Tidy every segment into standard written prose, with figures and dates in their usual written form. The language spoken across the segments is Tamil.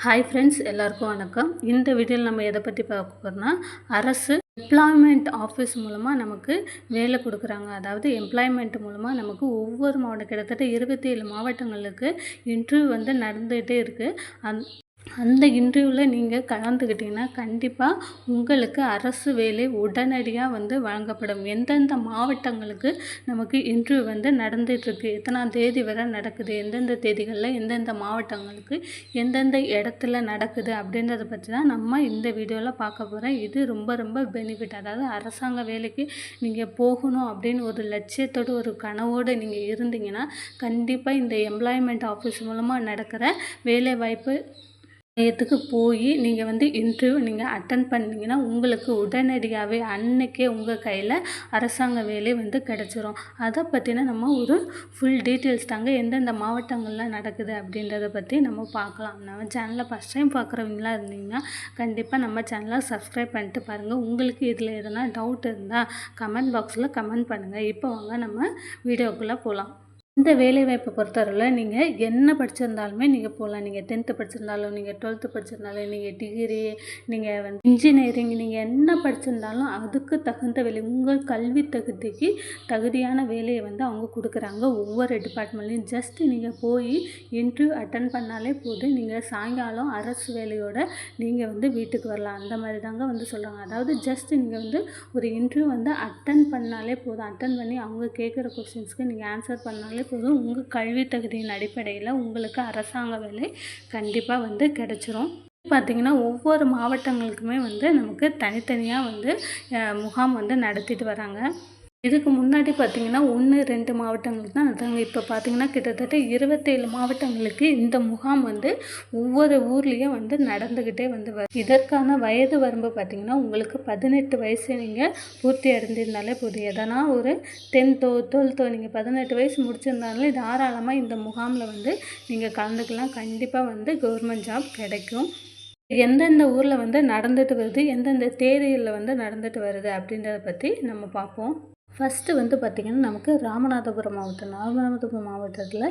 ஹாய் ஃப்ரெண்ட்ஸ், எல்லாருக்கும் வணக்கம். இந்த வீடியோவில் நம்ம எதை பற்றி பார்க்க போகிறோம்னா, அரசு எம்ப்ளாய்மெண்ட் ஆஃபீஸ் மூலமாக நமக்கு வேலை கொடுக்குறாங்க. அதாவது எம்ப்ளாய்மெண்ட் மூலமாக நமக்கு ஒவ்வொரு மாவட்டம் கிட்டத்தட்ட 27 மாவட்டங்களுக்கு இன்டர்வியூ நடந்துகிட்டே இருக்குது. அந்த இன்டர்வியூவில் நீங்கள் கலந்துக்கிட்டிங்கன்னா கண்டிப்பாக உங்களுக்கு அரசு வேலை உடனடியாக வழங்கப்படும். எந்தெந்த மாவட்டங்களுக்கு நமக்கு இன்டர்வியூ நடந்துகிட்ருக்கு, எத்தனாம் தேதி வரை நடக்குது, எந்தெந்த தேதிகளில் எந்தெந்த மாவட்டங்களுக்கு எந்தெந்த இடத்துல நடக்குது அப்படின்றத பற்றி தான் நம்ம இந்த வீடியோவில் பார்க்க போகிறோம். இது ரொம்ப ரொம்ப பெனிஃபிட். அதாவது அரசாங்க வேலைக்கு நீங்கள் போகணும் அப்படின்னு ஒரு லட்சியத்தோடு ஒரு கனவோடு நீங்கள் இருந்தீங்கன்னா கண்டிப்பாக இந்த எம்ப்ளாய்மெண்ட் ஆஃபீஸ் மூலமாக நடக்கிற வேலைவாய்ப்பு மையத்துக்கு போய் நீங்கள் இன்டர்வியூ நீங்கள் அட்டன் பண்ணிங்கன்னா உங்களுக்கு உடனடியாகவே அன்னைக்கே உங்கள் கையில் அரசாங்க வேலை கிடச்சிரும். அதை பற்றின நம்ம ஒரு ஃபுல் டீட்டெயில்ஸ் தாங்க எந்தெந்த மாவட்டங்களில் நடக்குது அப்படின்றத பற்றி நம்ம பார்க்கலாம். நம்ம சேனலை ஃபஸ்ட் டைம் பார்க்குறவங்களா இருந்தீங்கன்னா கண்டிப்பாக நம்ம சேனலை சப்ஸ்கிரைப் பண்ணிட்டு பாருங்கள். உங்களுக்கு இதில் எதனா டவுட் இருந்தால் கமெண்ட் பாக்ஸில் கமெண்ட் பண்ணுங்கள். இப்போ வாங்க நம்ம வீடியோக்குள்ளே போகலாம். இந்த வேலைவாய்ப்பை பொறுத்தவரையில் நீங்கள் என்ன படிச்சிருந்தாலுமே நீங்கள் போகலாம். நீங்கள் 10th படிச்சிருந்தாலும், நீங்கள் 12th படிச்சிருந்தாலும், நீங்கள் டிகிரி, நீங்கள் இன்ஜினியரிங், நீங்கள் என்ன படிச்சிருந்தாலும் அதுக்கு தகுந்த வேலை, உங்கள் கல்வி தகுதிக்கு தகுதியான வேலையை அவங்க கொடுக்குறாங்க. ஒவ்வொரு டிபார்ட்மெண்ட்லேயும் ஜஸ்ட் நீங்கள் போய் இன்டர்வியூ அட்டன் பண்ணாலே போதும். நீங்கள் சாயங்காலம் அரசு வேலையோட நீங்கள் வீட்டுக்கு வரலாம். அந்த மாதிரி தாங்க சொல்கிறாங்க. அதாவது ஜஸ்ட் நீங்கள் ஒரு இன்டர்வியூ அட்டன் பண்ணாலே போதும். அட்டன் பண்ணி அவங்க கேட்குற கொஸ்டின்ஸ்க்கு நீங்கள் ஆன்சர் பண்ணாலே போதும். உங்கள் கல்வி தகுதியின் அடிப்படையில் உங்களுக்கு அரசாங்க வேலை கண்டிப்பாக கிடைச்சிரும். பார்த்திங்கன்னா ஒவ்வொரு மாவட்டங்களுக்குமே நமக்கு தனித்தனியாக முகாம் நடத்திட்டு வராங்க. இதுக்கு முன்னாடி பார்த்திங்கன்னா 1-2 மாவட்டங்களுக்கு தான் நடத்தாங்க. இப்போ பார்த்திங்கன்னா கிட்டத்தட்ட 27 மாவட்டங்களுக்கு இந்த முகாம் ஒவ்வொரு ஊர்லேயும் நடந்துக்கிட்டே வருது. இதற்கான வயது வரம்பு பார்த்திங்கன்னா உங்களுக்கு 18 வயசு நீங்கள் பூர்த்தி அடைந்திருந்தாலே போதும். எதனா ஒரு 10th 12th நீங்கள் 18 வயசு முடிச்சிருந்தாலே தாராளமாக இந்த முகாமில் நீங்கள் கலந்துக்கலாம். கண்டிப்பாக கவர்மெண்ட் ஜாப் கிடைக்கும். எந்தெந்த ஊரில் நடந்துட்டு வருது, எந்தெந்த தேதிகளில் நடந்துட்டு வருது அப்படின்றத பற்றி நம்ம பார்ப்போம். ஃபஸ்ட்டு பார்த்திங்கன்னா நமக்கு ராமநாதபுரம் மாவட்டத்தில்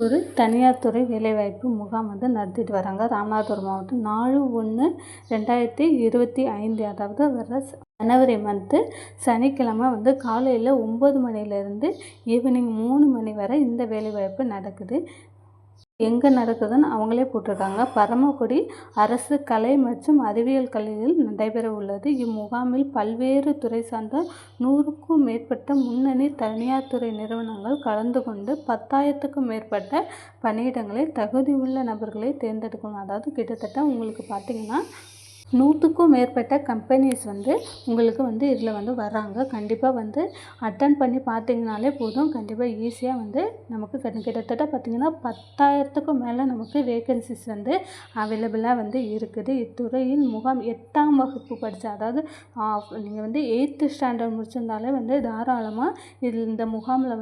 ஒரு தனியார் துறை வேலைவாய்ப்பு முகாம் நடத்திட்டு வராங்க. ராமநாதபுரம் மாவட்டம் 4/1/2025 அதாவது வர ஜனவரி மந்த்து சனிக்கிழமை காலையில் 9 மணிலேருந்து ஈவினிங் 3 மணி வரை இந்த வேலைவாய்ப்பு நடக்குது. எங்கே நடக்குதுன்னு அவங்களே போட்டிருக்காங்க. பரமக்குடி அரசு கலை மற்றும் அறிவியல் கல்லூரியில் நடைபெற உள்ளது. இம்முகாமில் பல்வேறு துறை சார்ந்த 100க்கும் மேற்பட்ட முன்னணி தனியார் துறை நிறுவனங்கள் கலந்து கொண்டு 10,000க்கும் மேற்பட்ட பணியிடங்களில் தகுதியுள்ள நபர்களை தேர்ந்தெடுக்கணும். அதாவது கிட்டத்தட்ட உங்களுக்கு பார்த்திங்கன்னா 100க்கும் மேற்பட்ட கம்பெனிஸ் உங்களுக்கு இதில் வராங்க. கண்டிப்பாக அட்டன் பண்ணி பார்த்திங்கனாலே போதும். கண்டிப்பாக ஈஸியாக நமக்கு கிட்டத்தட்ட பார்த்திங்கன்னா 10,000க்கும் மேலே நமக்கு வேக்கன்சிஸ் அவைலபிளாக இருக்குது. இத்துறையில் முகாம் 8ஆம் வகுப்பு படித்த, அதாவது நீங்கள் 8th ஸ்டாண்டர்ட் முடிச்சிருந்தாலே தாராளமாக இந்த முகாமில்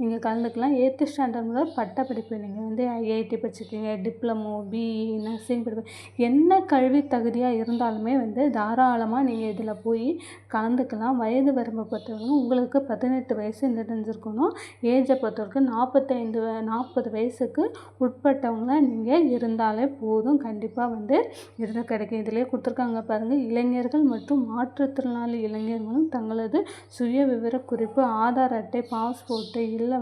நீங்கள் கலந்துக்கலாம். 8th ஸ்டாண்டர்ட் முதல் பட்டப்படிப்பு நீங்கள் IIT படிச்சிருக்கீங்க, டிப்ளமோ, BE, நர்சிங் படிப்பு, என்ன கல்வி தகுதியாக இருந்தாலுமே தாராளமாக நீங்கள் இதில் போய் கலந்துக்கலாம். வயது வரம்பை பொறுத்தவரைக்கும் உங்களுக்கு 18 வயசு நிறைஞ்சிருக்கணும். ஏஜை பொறுத்தவரைக்கும் 40 வயசுக்கு உட்பட்டவங்க நீங்கள் இருந்தாலே போதும். கண்டிப்பாக இதில் கிடைக்கும். இதிலே கொடுத்துருக்காங்க பாருங்கள். இளைஞர்கள் மற்றும் மாற்றுத்திறனாளி இளைஞர்களும் தங்களது சுய விவர குறிப்பு, ஆதார் அட்டை, பாஸ்போர்ட்டு இல்லை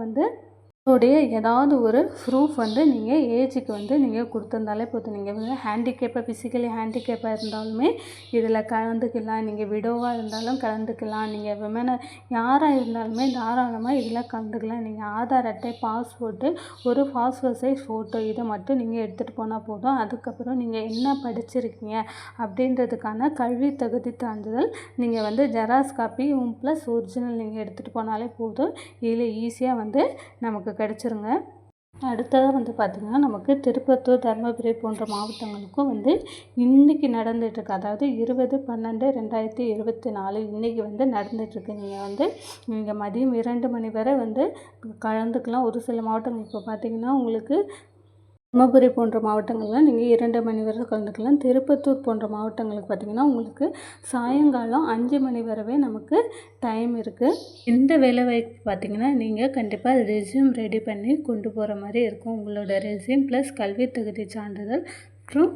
உடைய ஏதாவது ஒரு ப்ரூஃப் நீங்கள் ஏஜுக்கு நீங்கள் கொடுத்துருந்தாலே போதும். நீங்கள் ஹேண்டிகேப்பாக, ஃபிசிக்கலி ஹேண்டிகேப்பாக இருந்தாலுமே இதில் கலந்துக்கலாம். நீங்கள் விடோவாக இருந்தாலும் கலந்துக்கலாம். நீங்கள் விமனாக யாராக இருந்தாலுமே தாராளமாக இதில் கலந்துக்கலாம். நீங்கள் ஆதார் அட்டை, பாஸ்போர்ட்டு, ஒரு பாஸ்போர்ட் சைஸ் ஃபோட்டோ இதை மட்டும் நீங்கள் எடுத்துகிட்டு போனால் போதும். அதுக்கப்புறம் நீங்கள் என்ன படிச்சிருக்கீங்க அப்படின்றதுக்கான கல்வி தகுதி சான்றிதழ் நீங்கள் ஜெராக்ஸ் காப்பி ப்ளஸ் ஒரிஜினல் நீங்கள் எடுத்துகிட்டு போனாலே போதும். இதில் ஈஸியாக நமக்கு கிடச்சிருங்க. அடுத்ததாக பார்த்திங்கன்னா நமக்கு திருப்பத்தூர், தருமபுரி போன்ற மாவட்டங்களுக்கும் இன்றைக்கி நடந்துகிட்ருக்கு. அதாவது 20/12/2024 இன்றைக்கி நடந்துகிட்ருக்கு. நீங்கள் மதியம் 2 மணி வரை கலந்துக்கலாம். ஒரு சில மாவட்டங்கள் இப்போ பார்த்திங்கன்னா உங்களுக்கு தர்மபுரி போன்ற மாவட்டங்கள்லாம் நீங்கள் 2 மணி வரை கலந்துக்கலாம். திருப்பத்தூர் போன்ற மாவட்டங்களுக்கு பார்த்திங்கன்னா உங்களுக்கு சாயங்காலம் 5 மணி வரவே நமக்கு டைம் இருக்குது. இந்த வேலைவாய்ப்பு பார்த்திங்கன்னா நீங்கள் கண்டிப்பாக ரெஸ்யூம் ரெடி பண்ணி கொண்டு போகிற மாதிரி இருக்கும். உங்களோட ரெஸ்யூம் ப்ளஸ் கல்வி தகுதி சான்றிதழ் மற்றும்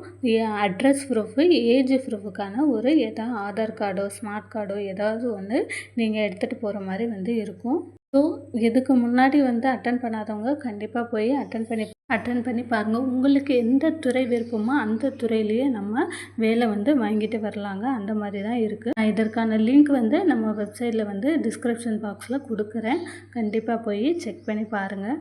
அட்ரஸ் ப்ரூஃபு, ஏஜ் ப்ரூஃபுக்கான ஒரு ஏதாவது ஆதார் கார்டோ ஸ்மார்ட் கார்டோ ஏதாவது ஒன்று நீங்கள் எடுத்துகிட்டு போகிற மாதிரி இருக்கும். ஸோ இதுக்கு முன்னாடி அட்டன் பண்ணாதவங்க கண்டிப்பாக போய் அட்டன் பண்ணி பாருங்கள். உங்களுக்கு எந்த துறை விருப்பமோ அந்த துறையிலேயே நம்ம வேலை வாங்கிட்டு வரலாங்க. அந்த மாதிரி தான் இருக்குது. நான் இதற்கான லிங்க் நம்ம வெப்சைட்டில் டிஸ்கிரிப்ஷன் பாக்ஸில் கொடுக்குறேன். கண்டிப்பாக போய் செக் பண்ணி பாருங்கள்.